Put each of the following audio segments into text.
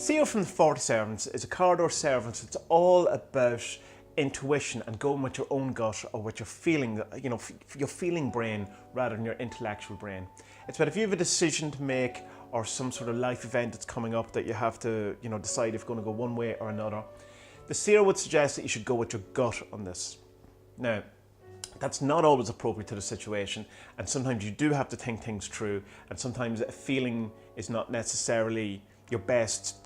Seer from the 40 servants is a corridor servant. It's all about intuition and going with your own gut or with your feeling, your feeling brain rather than your intellectual brain. It's about if you have a decision to make or some sort of life event that's coming up that you have to, decide if you're going to go one way or another. The Seer would suggest that you should go with your gut on this. Now, that's not always appropriate to the situation, and sometimes you do have to think things through, and sometimes a feeling is not necessarily your best,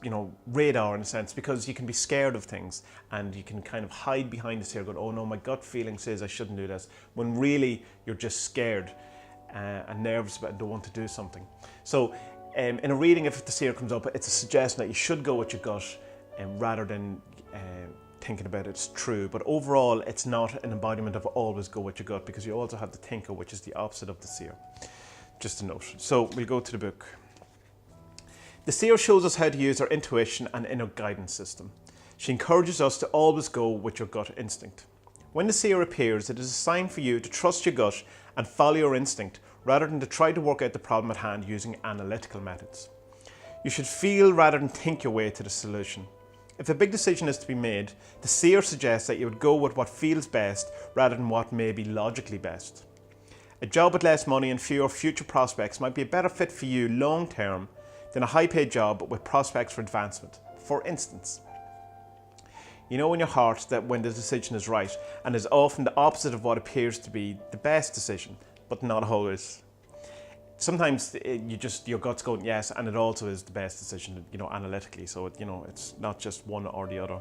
radar in a sense, because you can be scared of things and you can kind of hide behind the Seer going, oh no, my gut feeling says I shouldn't do this, when really you're just scared and nervous about it and don't want to do something. So in a reading, if the Seer comes up, it's a suggestion that you should go with your gut rather than thinking about it's true. But overall, it's not an embodiment of always go with your gut, because you also have the thinker, which is the opposite of the Seer. Just a note. So we'll go to the book. The Seer shows us how to use our intuition and inner guidance system. She encourages us to always go with your gut instinct. When the Seer appears, it is a sign for you to trust your gut and follow your instinct rather than to try to work out the problem at hand using analytical methods. You should feel rather than think your way to the solution. If a big decision is to be made, the Seer suggests that you would go with what feels best rather than what may be logically best. A job with less money and fewer future prospects might be a better fit for you long term than a high-paid job with prospects for advancement. For instance, you know in your heart that when the decision is right and is often the opposite of what appears to be the best decision, but not always. Sometimes your gut's going yes, and it also is the best decision, analytically. So it's not just one or the other.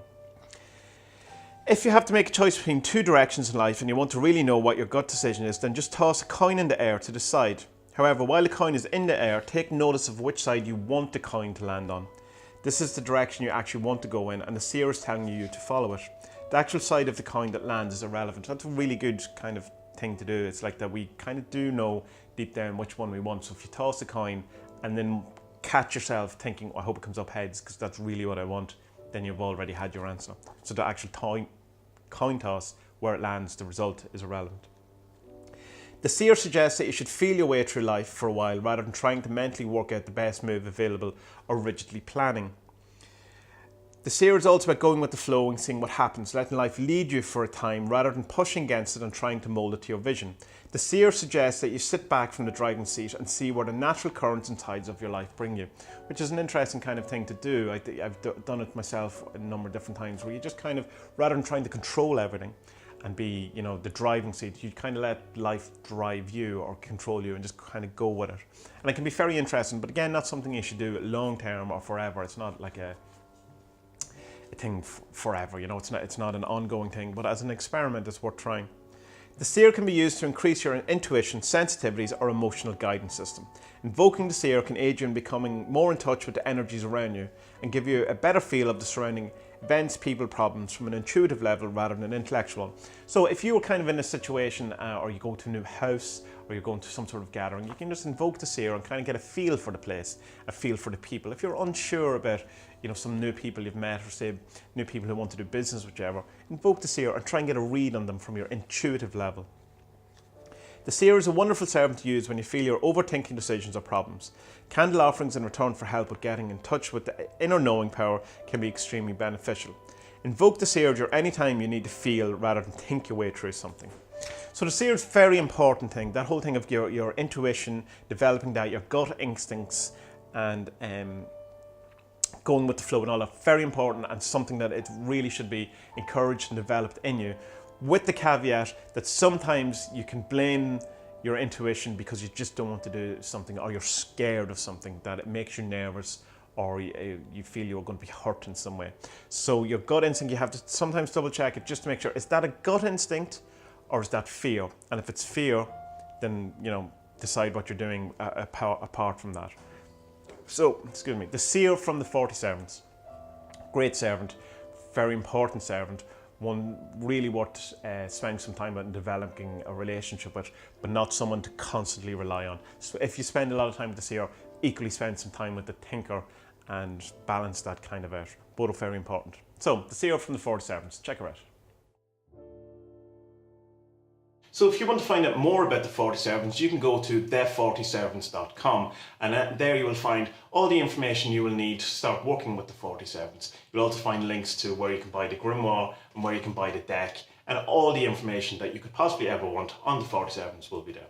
If you have to make a choice between two directions in life and you want to really know what your gut decision is, then just toss a coin in the air to decide. However, while the coin is in the air, take notice of which side you want the coin to land on. This is the direction you actually want to go in, and the Seer is telling you to follow it. The actual side of the coin that lands is irrelevant. That's a really good kind of thing to do. It's like that we kind of do know deep down which one we want. So if you toss the coin and then catch yourself thinking, oh, I hope it comes up heads because that's really what I want, then you've already had your answer. So the actual coin toss, where it lands, the result is irrelevant. The Seer suggests that you should feel your way through life for a while rather than trying to mentally work out the best move available or rigidly planning. The Seer is also about going with the flow and seeing what happens, letting life lead you for a time rather than pushing against it and trying to mould it to your vision. The Seer suggests that you sit back from the driving seat and see where the natural currents and tides of your life bring you, which is an interesting kind of thing to do. I've done it myself a number of different times, where you just kind of, rather than trying to control everything and be, the driving seat, you kind of let life drive you or control you and just kind of go with it. And it can be very interesting, but again, not something you should do long term or forever. It's not like a thing forever, it's not an ongoing thing, but as an experiment, it's worth trying. The Seer can be used to increase your intuition, sensitivities, or emotional guidance system. Invoking the Seer can aid you in becoming more in touch with the energies around you and give you a better feel of the surrounding events, people, problems from an intuitive level rather than an intellectual one. So if you were kind of in a situation or you go to a new house or you're going to some sort of gathering, you can just invoke the Seer and kind of get a feel for the place, a feel for the people. If you're unsure about some new people you've met, or say new people who want to do business, whichever, invoke the Seer and try and get a read on them from your intuitive level. The Seer is a wonderful servant to use when you feel you're overthinking decisions or problems. Candle offerings in return for help with getting in touch with the inner knowing power can be extremely beneficial. Invoke the Seer during any time you need to feel rather than think your way through something. So the Seer is a very important thing. That whole thing of your intuition, developing that, your gut instincts, and going with the flow and all that, very important, and something that it really should be encouraged and developed in you, with the caveat that sometimes you can blame your intuition because you just don't want to do something, or you're scared of something, that it makes you nervous, or you feel you're going to be hurt in some way. So your gut instinct, you have to sometimes double check it just to make sure, is that a gut instinct or is that fear? And if it's fear, then decide what you're doing apart from that. So, excuse me, the Seer from the 40 servants. Great servant, very important servant, one really worth spending some time on developing a relationship with, but not someone to constantly rely on. So if you spend a lot of time with the Seer, equally spend some time with the thinker and balance that kind of out. Both are very important. So, the Seer from the 40 servants, check her out. So if you want to find out more about the 40 Servants, you can go to the40servants.com, and there you will find all the information you will need to start working with the 40 Servants. You'll also find links to where you can buy the grimoire and where you can buy the deck, and all the information that you could possibly ever want on the 40 Servants will be there.